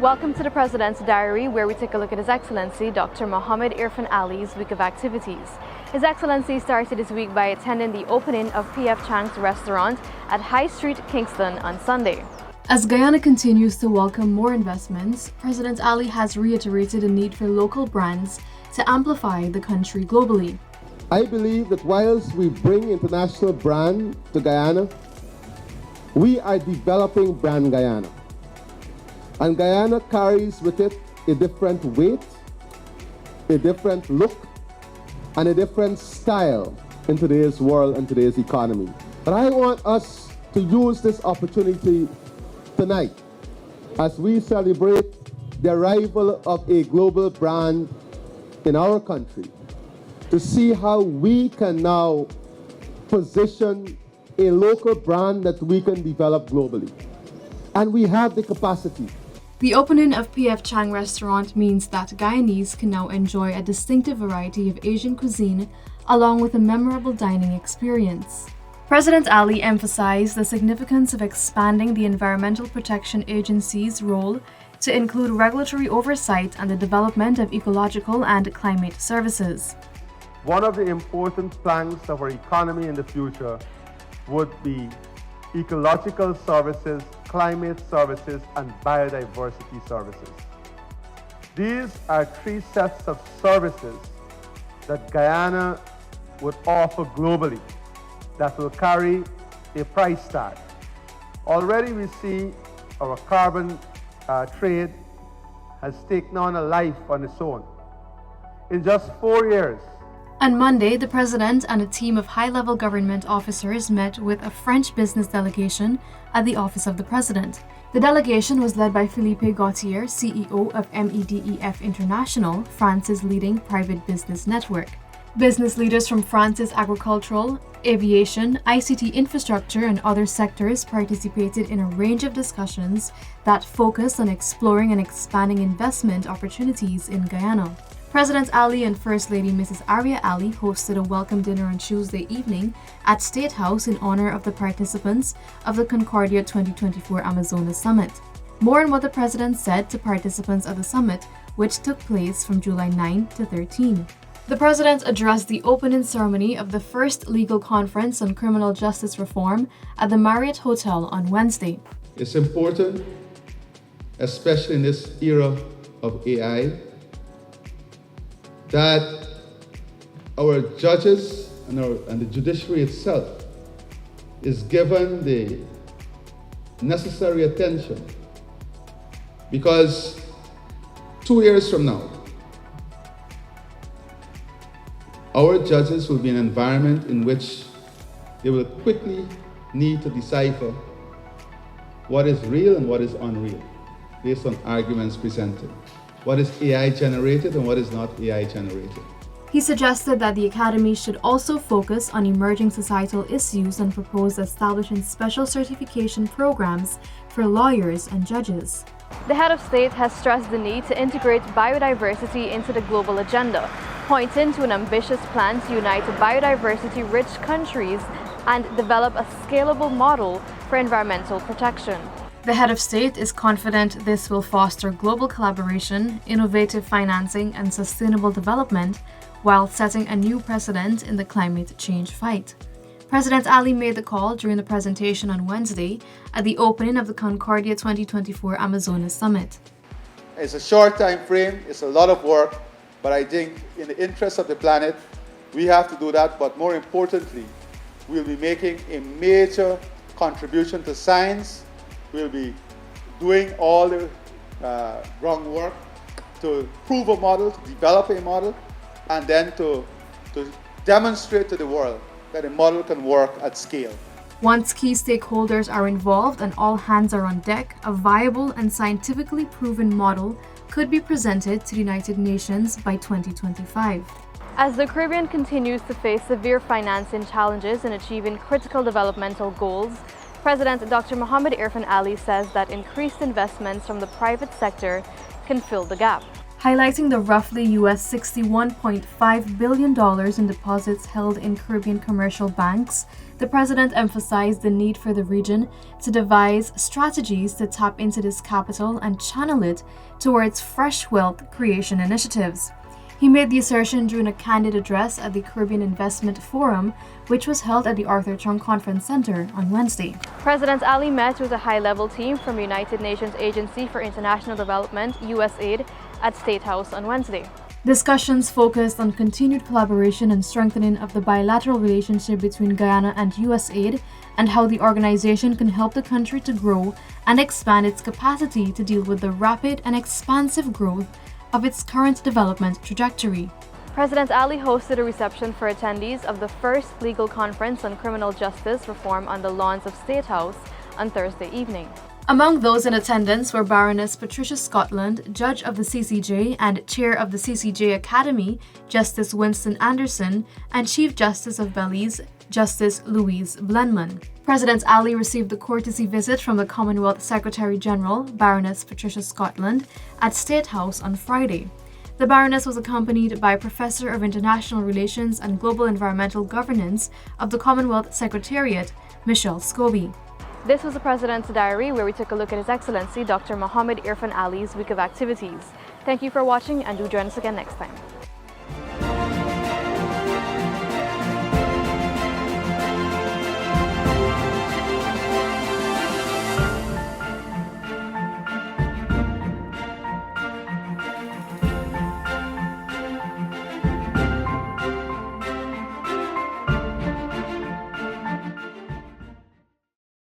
Welcome to the President's Diary, where we take a look at His Excellency Dr. Mohamed Irfaan Ali's week of activities. His Excellency started his week by attending the opening of P.F. Chang's restaurant at High Street, Kingston on Sunday. As Guyana continues to welcome more investments, President Ali has reiterated the need for local brands to amplify the country globally. I believe that whilst we bring international brand to Guyana, we are developing brand Guyana. And Guyana carries with it a different weight, a different look, and a different style in today's world and today's economy. But I want us to use this opportunity tonight as we celebrate the arrival of a global brand in our country to see how we can now position a local brand that we can develop globally. And we have the capacity. The opening of P.F. Chang restaurant means that Guyanese can now enjoy a distinctive variety of Asian cuisine along with a memorable dining experience. President Ali emphasized the significance of expanding the Environmental Protection Agency's role to include regulatory oversight and the development of ecological and climate services. One of the important planks of our economy in the future would be ecological services, climate services, and biodiversity services. These are three sets of services that Guyana would offer globally that will carry a price tag. Already we see our carbon trade has taken on a life on its own. In just 4 years, on Monday, the President and a team of high-level government officers met with a French business delegation at the Office of the President. The delegation was led by Philippe Gauthier, CEO of MEDEF International, France's leading private business network. Business leaders from France's agricultural, aviation, ICT infrastructure, and other sectors participated in a range of discussions that focused on exploring and expanding investment opportunities in Guyana. President Ali and First Lady Mrs. Arya Ali hosted a welcome dinner on Tuesday evening at State House in honor of the participants of the Concordia 2024 Amazonas Summit. More on what the President said to participants of the summit, which took place from July 9 to 13. The President addressed the opening ceremony of the first legal conference on criminal justice reform at the Marriott Hotel on Wednesday. It's important, especially in this era of AI, that our judges and the judiciary itself is given the necessary attention, because 2 years from now, our judges will be in an environment in which they will quickly need to decipher what is real and what is unreal based on arguments presented. What is AI generated and what is not AI generated. He suggested that the Academy should also focus on emerging societal issues and proposed establishing special certification programs for lawyers and judges. The head of state has stressed the need to integrate biodiversity into the global agenda, pointing to an ambitious plan to unite biodiversity-rich countries and develop a scalable model for environmental protection. The head of state is confident this will foster global collaboration, innovative financing, and sustainable development while setting a new precedent in the climate change fight. President Ali made the call during the presentation on Wednesday at the opening of the Concordia 2024 Amazonas Summit. It's a short time frame, it's a lot of work, but I think in the interest of the planet, we have to do that. But more importantly, we'll be making a major contribution to science. We'll be doing all the groundwork to prove a model, to develop a model, and then to demonstrate to the world that a model can work at scale. Once key stakeholders are involved and all hands are on deck, a viable and scientifically proven model could be presented to the United Nations by 2025. As the Caribbean continues to face severe financing challenges in achieving critical developmental goals, President Dr. Mohamed Irfaan Ali says that increased investments from the private sector can fill the gap. Highlighting the roughly US $61.5 billion in deposits held in Caribbean commercial banks, the president emphasized the need for the region to devise strategies to tap into this capital and channel it towards fresh wealth creation initiatives. He made the assertion during a candid address at the Caribbean Investment Forum, which was held at the Arthur Chung Conference Center on Wednesday. President Ali met with a high-level team from United Nations Agency for International Development, USAID, at State House on Wednesday. Discussions focused on continued collaboration and strengthening of the bilateral relationship between Guyana and USAID and how the organization can help the country to grow and expand its capacity to deal with the rapid and expansive growth of its current development trajectory. President Ali hosted a reception for attendees of the first legal conference on criminal justice reform on the lawns of State House on Thursday evening. Among those in attendance were Baroness Patricia Scotland, Judge of the CCJ and Chair of the CCJ Academy, Justice Winston Anderson, and Chief Justice of Belize, Justice Louise Blenman. President Ali received the courtesy visit from the Commonwealth Secretary General, Baroness Patricia Scotland, at State House on Friday. The Baroness was accompanied by Professor of International Relations and Global Environmental Governance of the Commonwealth Secretariat, Michelle Scobie. This was the President's Diary, where we took a look at His Excellency Dr. Mohammed Irfan Ali's week of activities. Thank you for watching, and do join us again next time.